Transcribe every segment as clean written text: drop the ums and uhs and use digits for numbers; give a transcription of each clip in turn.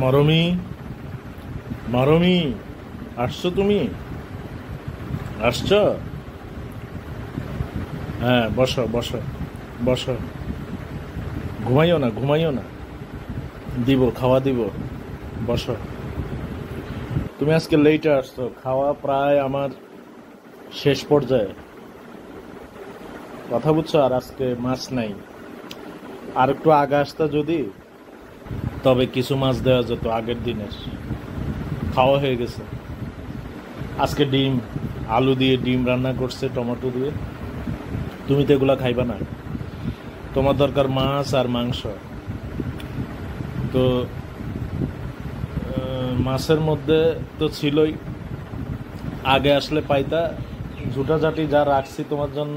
মরমি, মরমি, আসছো তুমি? আসছো? হ্যাঁ, বসো বসো বসো। ঘুমাইও না, ঘুমাইও না, দিব খাওয়া দিব। বসো। তুমি আজকে লেটে আসছো, খাওয়া প্রায় আমার শেষ পর্যায়ে। কথা বুঝছো? আর আজকে মাছ নাই। আর একটু আগে আসতে যদি, তবে কিছু মাছ দেওয়া যেত আগের দিনের। খাওয়া হয়ে গেছে। আজকে ডিম, আলু দিয়ে ডিম রান্না করছে, টমেটো দিয়ে। তুমি তো এগুলা খাইবা না, তোমার দরকার মাছ আর মাংস। তো মাছের মধ্যে তো ছিলই, আগে আসলে পাইতা। ঝুটাঝাটি যা রাখছি তোমার জন্য,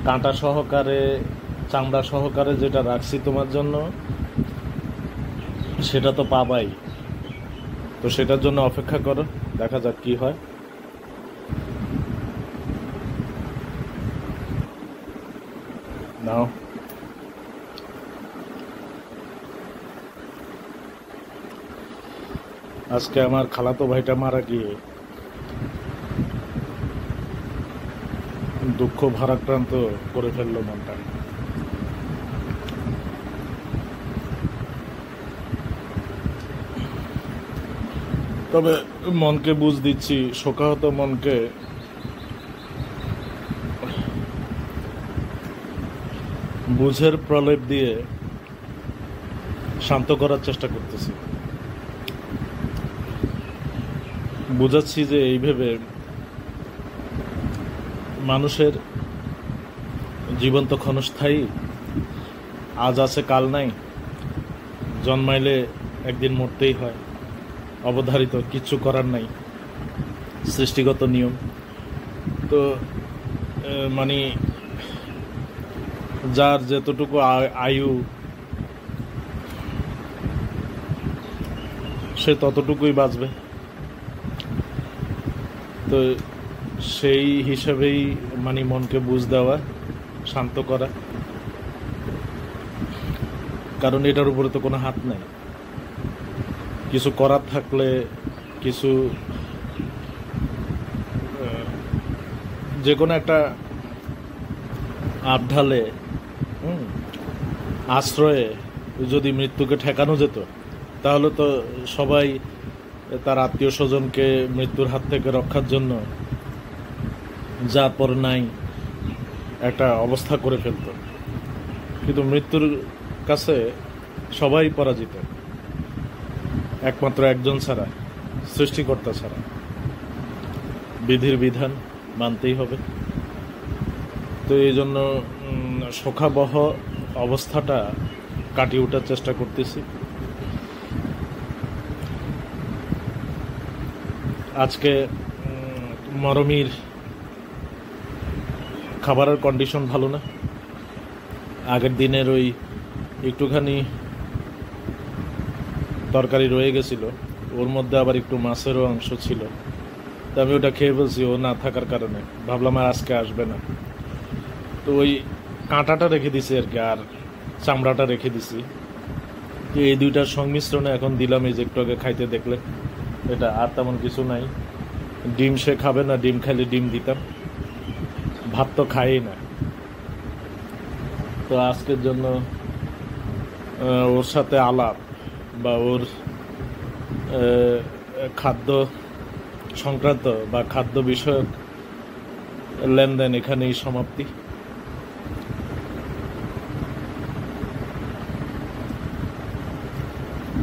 কাঁটা সহকারে, চামড়া সহকারে যেটা রাখছি তোমার জন্য, সেটা তো পাবাই। তো সেটার জন্য অপেক্ষা করো, দেখা যাক কি হয়। নাও। আজকে আমার খালাতো ভাইটা মারা গিয়ে দুঃখ ভারাক্রান্ত করে ফেললো মনটা। তবে মনকে বুঝ দিচ্ছি, শোকাহত মনকে বুঝের প্রলেপ দিয়ে শান্ত করার চেষ্টা করতেছি। বুঝাচ্ছি যে এই ভেবে মানুষের জীবন তো ক্ষণস্থায়ী, আজ আছে কাল নাই, জন্মাইলে একদিন মরতেই হয়, অবধারিত, কিচ্ছু করার নাই, সৃষ্টিগত নিয়ম। তো মানে যার যতটুকু আয়ু, সে ততটুকুই বাঁচবে। তো সেই হিসাবেই মানে মনকে বুঝ দেওয়া, শান্ত করা, কারণ এটার উপরে তো কোনো হাত নাই। কিছু করার থাকলে, কিছু যে কোনো একটা আবঢালে, আশ্রয়ে যদি মৃত্যুকে ঠেকানো যেত, তাহলে তো সবাই তার আত্মীয় স্বজনকে মৃত্যুর হাত থেকে রক্ষার জন্য যা পর নাই একটা অবস্থা করে ফেলত। কিন্তু মৃত্যুর কাছে সবাই পরাজিত, একমাত্র একজন ছাড়া, সৃষ্টিকর্তা ছাড়া। বিধির বিধান মানতেই হবে। তো এই জন্য শোকাবহ অবস্থাটা কাটিয়ে ওঠার চেষ্টা করতেছি। আজকে মরমির খাবারের কন্ডিশন ভালো না। আগের দিনের ওই একটুখানি তরকারি রয়ে গেছিল, ওর মধ্যে আবার একটু মাছেরও অংশ ছিল। তো আমি ওটা খেয়ে বলছি, ও না থাকার কারণে ভাবলাম আর আজকে আসবে না। তো ওই কাঁটাটা রেখে দিছি আর কি, আর চামড়াটা রেখে দিছি। তো এই দুইটার সংমিশ্রণে এখন দিলাম, এই যে একটু আগে খাইতে দেখলে এটা। আর তেমন কিছু নাই। ডিম সে খাবে না, ডিম খাইলে ডিম দিতাম, ভাত তো খাই না। তো আজকের জন্য ওর সাথে আলাপ বা ওর খাদ্য সংক্রান্ত বা খাদ্য বিষয়ক লেনদেন এখানেই সমাপ্তি।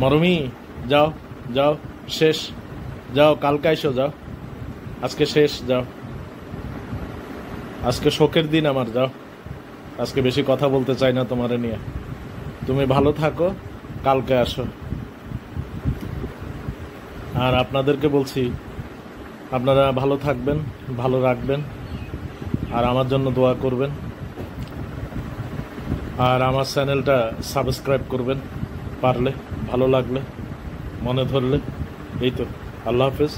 মরমি, যাও যাও, শেষ, যাও, কালকে আইসো, যাও, আজকে শেষ, যাও। আজকে শোকের দিন আমার, যাও। আজকে বেশি কথা বলতে চাই না তোমারে নিয়ে। তুমি ভালো থাকো, কালকে আসো। আর আপনাদেরকে বলছি, আপনারা ভালো থাকবেন, ভালো রাখবেন, আর আমার জন্য দোয়া করবেন, আর আমার চ্যানেলটা সাবস্ক্রাইব করবেন পারলে, ভালো লাগলে, মনে ধরলে। এই তো, আল্লাহ হাফেজ।